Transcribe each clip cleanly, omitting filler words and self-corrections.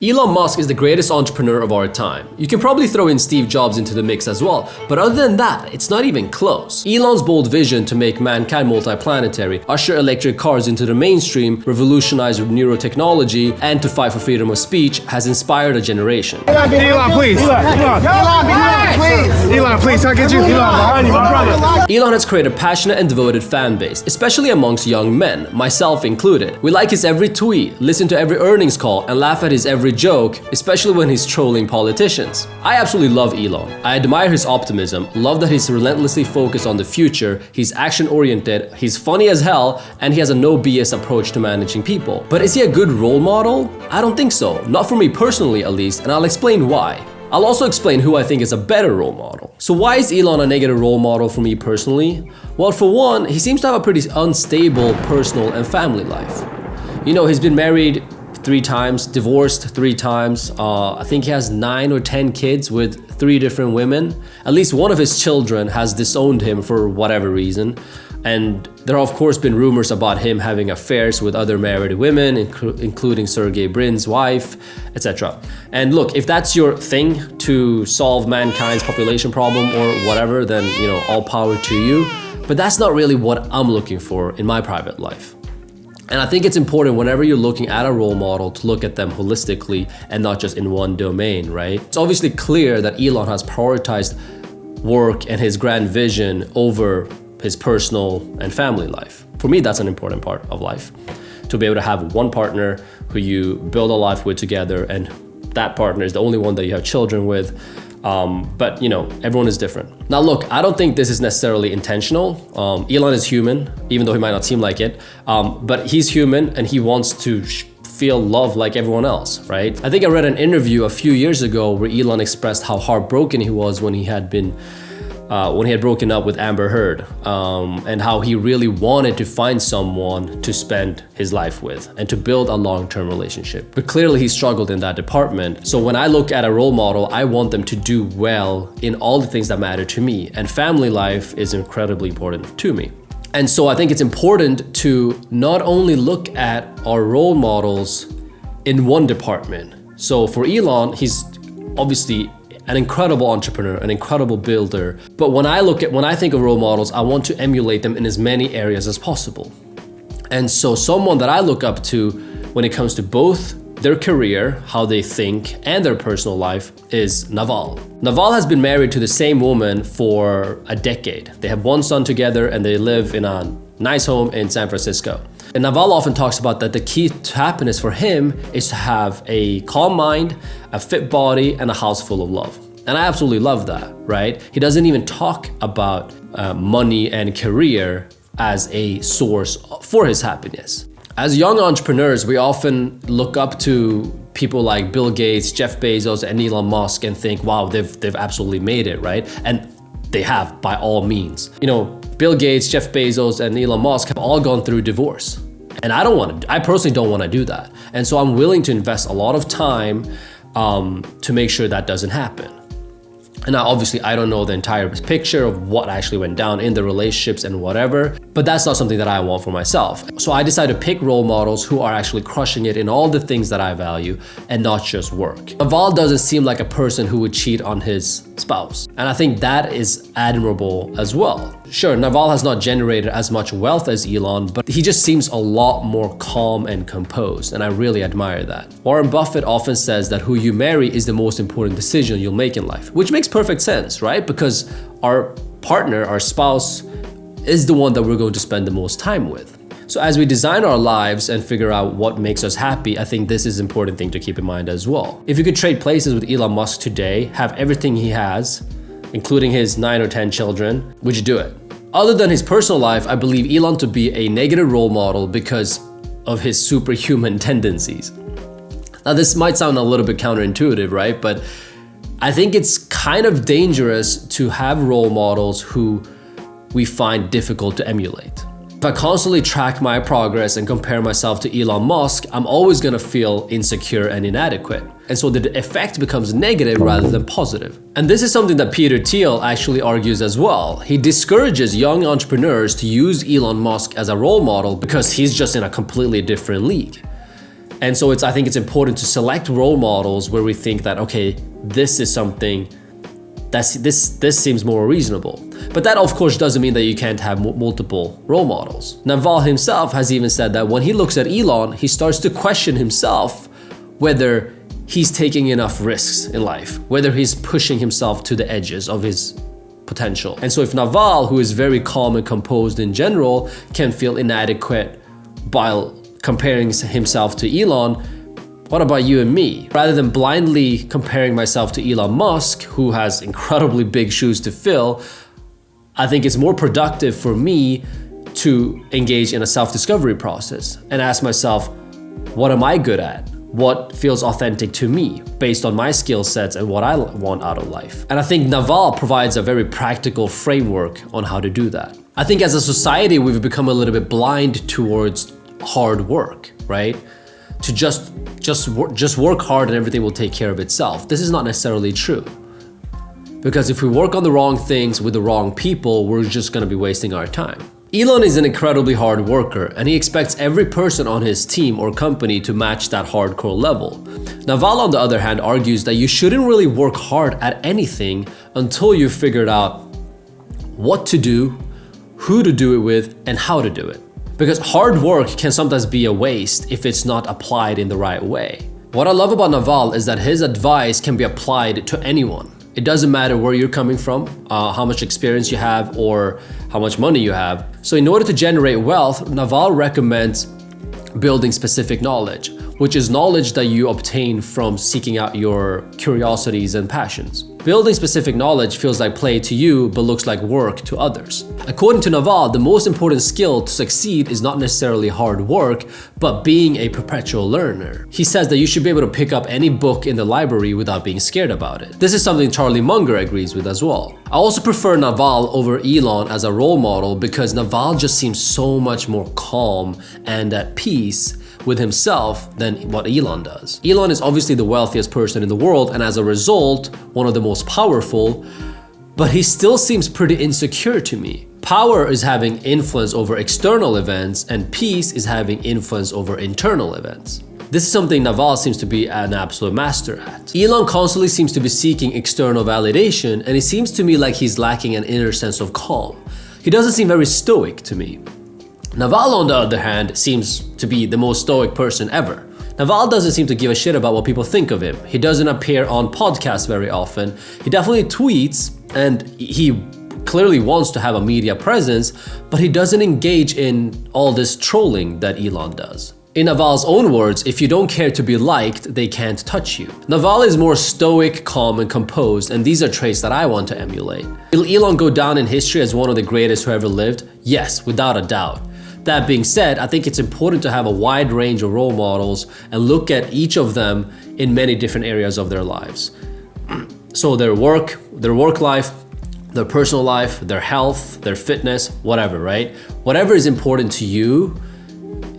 Elon Musk is the greatest entrepreneur of our time. You can probably throw in Steve Jobs into the mix as well, but other than that, it's not even close. Elon's bold vision to make mankind multiplanetary, usher electric cars into the mainstream, revolutionize neurotechnology, and to fight for freedom of speech has inspired a generation. Elon, please. Elon, please, I'll get you. Elon has created a passionate and devoted fan base, especially amongst young men, myself included. We like his every tweet, listen to every earnings call, and laugh at his every joke, especially when he's trolling politicians. I absolutely love Elon. I admire his optimism, love that he's relentlessly focused on the future, he's action-oriented, he's funny as hell, and he has a no BS approach to managing people. But is he a good role model? I don't think so. Not for me personally at least, and I'll explain why. I'll also explain who I think is a better role model. So why is Elon a negative role model for me personally? Well, for one, he seems to have a pretty unstable personal and family life. You know, he's been married 3 times, divorced 3 times. I think he has 9 or 10 kids with 3 different women. At least one of his children has disowned him for whatever reason. And there have of course been rumors about him having affairs with other married women, including Sergey Brin's wife, etc. And look, if that's your thing to solve mankind's population problem or whatever, then you know, all power to you. But that's not really what I'm looking for in my private life. And I think it's important whenever you're looking at a role model to look at them holistically and not just in one domain, right? It's obviously clear that Elon has prioritized work and his grand vision over his personal and family life. For me, that's an important part of life. To be able to have one partner who you build a life with together, and that partner is the only one that you have children with. But you know, everyone is different. Now look, I don't think this is necessarily intentional. Elon is human, even though he might not seem like it, but he's human and he wants to feel love like everyone else, right? I think I read an interview a few years ago where Elon expressed how heartbroken he was when he had broken up with Amber Heard, and how he really wanted to find someone to spend his life with and to build a long-term relationship. But clearly he struggled in that department. So when I look at a role model, I want them to do well in all the things that matter to me, and family life is incredibly important to me. And so I think it's important to not only look at our role models in one department. So for Elon, he's obviously an incredible entrepreneur, an incredible builder. But when I think of role models, I want to emulate them in as many areas as possible. And so someone that I look up to when it comes to both their career, how they think, and their personal life is Naval. Naval has been married to the same woman for a decade. They have 1 son together and they live in a nice home in San Francisco. And Naval often talks about that the key to happiness for him is to have a calm mind, a fit body, and a house full of love. And I absolutely love that, right? He doesn't even talk about money and career as a source for his happiness. As young entrepreneurs, we often look up to people like Bill Gates, Jeff Bezos, and Elon Musk and think, wow, they've absolutely made it, right? And they have, by all means. You know, Bill Gates, Jeff Bezos, and Elon Musk have all gone through divorce. And I personally don't want to do that. And so I'm willing to invest a lot of time to make sure that doesn't happen. And now obviously I don't know the entire picture of what actually went down in the relationships and whatever, but that's not something that I want for myself. So I decided to pick role models who are actually crushing it in all the things that I value and not just work. Naval doesn't seem like a person who would cheat on his spouse. And I think that is admirable as well. Sure, Naval has not generated as much wealth as Elon, but he just seems a lot more calm and composed, and I really admire that. Warren Buffett often says that who you marry is the most important decision you'll make in life, which makes perfect sense, right? Because our partner, our spouse, is the one that we're going to spend the most time with. So as we design our lives and figure out what makes us happy, I think this is an important thing to keep in mind as well. If you could trade places with Elon Musk today, have everything he has, including his 9 or 10 children, would you do it? Other than his personal life, I believe Elon to be a negative role model because of his superhuman tendencies. Now this might sound a little bit counterintuitive, right? But I think it's kind of dangerous to have role models who we find difficult to emulate. If I constantly track my progress and compare myself to Elon Musk, I'm always gonna feel insecure and inadequate. And so the effect becomes negative rather than positive. And this is something that Peter Thiel actually argues as well. He discourages young entrepreneurs to use Elon Musk as a role model because he's just in a completely different league. And so I think it's important to select role models where we think that, okay, this is something this seems more reasonable. But that of course doesn't mean that you can't have multiple role models. Naval himself has even said that when he looks at Elon, he starts to question himself whether he's taking enough risks in life, whether he's pushing himself to the edges of his potential. And so if Naval, who is very calm and composed in general, can feel inadequate while comparing himself to Elon, what about you and me? Rather than blindly comparing myself to Elon Musk, who has incredibly big shoes to fill, I think it's more productive for me to engage in a self-discovery process and ask myself, what am I good at? What feels authentic to me based on my skill sets and what I want out of life? And I think Naval provides a very practical framework on how to do that. I think as a society, we've become a little bit blind towards hard work, right? To just work hard and everything will take care of itself. This is not necessarily true. Because if we work on the wrong things with the wrong people, we're just gonna be wasting our time. Elon is an incredibly hard worker, and he expects every person on his team or company to match that hardcore level. Naval, on the other hand, argues that you shouldn't really work hard at anything until you've figured out what to do, who to do it with, and how to do it. Because hard work can sometimes be a waste if it's not applied in the right way. What I love about Naval is that his advice can be applied to anyone. It doesn't matter where you're coming from, how much experience you have, or how much money you have. So in order to generate wealth, Naval recommends building specific knowledge, which is knowledge that you obtain from seeking out your curiosities and passions. Building specific knowledge feels like play to you, but looks like work to others. According to Naval, the most important skill to succeed is not necessarily hard work, but being a perpetual learner. He says that you should be able to pick up any book in the library without being scared about it. This is something Charlie Munger agrees with as well. I also prefer Naval over Elon as a role model because Naval just seems so much more calm and at peace with himself than what Elon does. Elon is obviously the wealthiest person in the world and as a result, one of the most powerful, but he still seems pretty insecure to me. Power is having influence over external events and peace is having influence over internal events. This is something Naval seems to be an absolute master at. Elon constantly seems to be seeking external validation and it seems to me like he's lacking an inner sense of calm. He doesn't seem very stoic to me. Naval, on the other hand, seems to be the most stoic person ever. Naval doesn't seem to give a shit about what people think of him. He doesn't appear on podcasts very often. He definitely tweets and he clearly wants to have a media presence, but he doesn't engage in all this trolling that Elon does. In Naval's own words, if you don't care to be liked, they can't touch you. Naval is more stoic, calm, and composed, and these are traits that I want to emulate. Will Elon go down in history as one of the greatest who ever lived? Yes, without a doubt. That being said, I think it's important to have a wide range of role models and look at each of them in many different areas of their lives. So their work life, their personal life, their health, their fitness, whatever, right? Whatever is important to you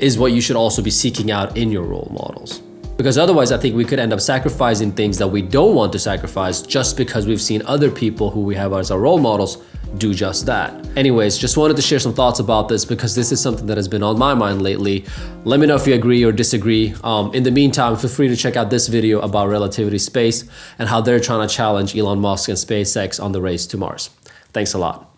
is what you should also be seeking out in your role models. Because otherwise, I think we could end up sacrificing things that we don't want to sacrifice just because we've seen other people who we have as our role models do just that. Anyways, just wanted to share some thoughts about this because this is something that has been on my mind lately. Let me know if you agree or disagree. In the meantime, feel free to check out this video about Relativity Space and how they're trying to challenge Elon Musk and SpaceX on the race to Mars. Thanks a lot.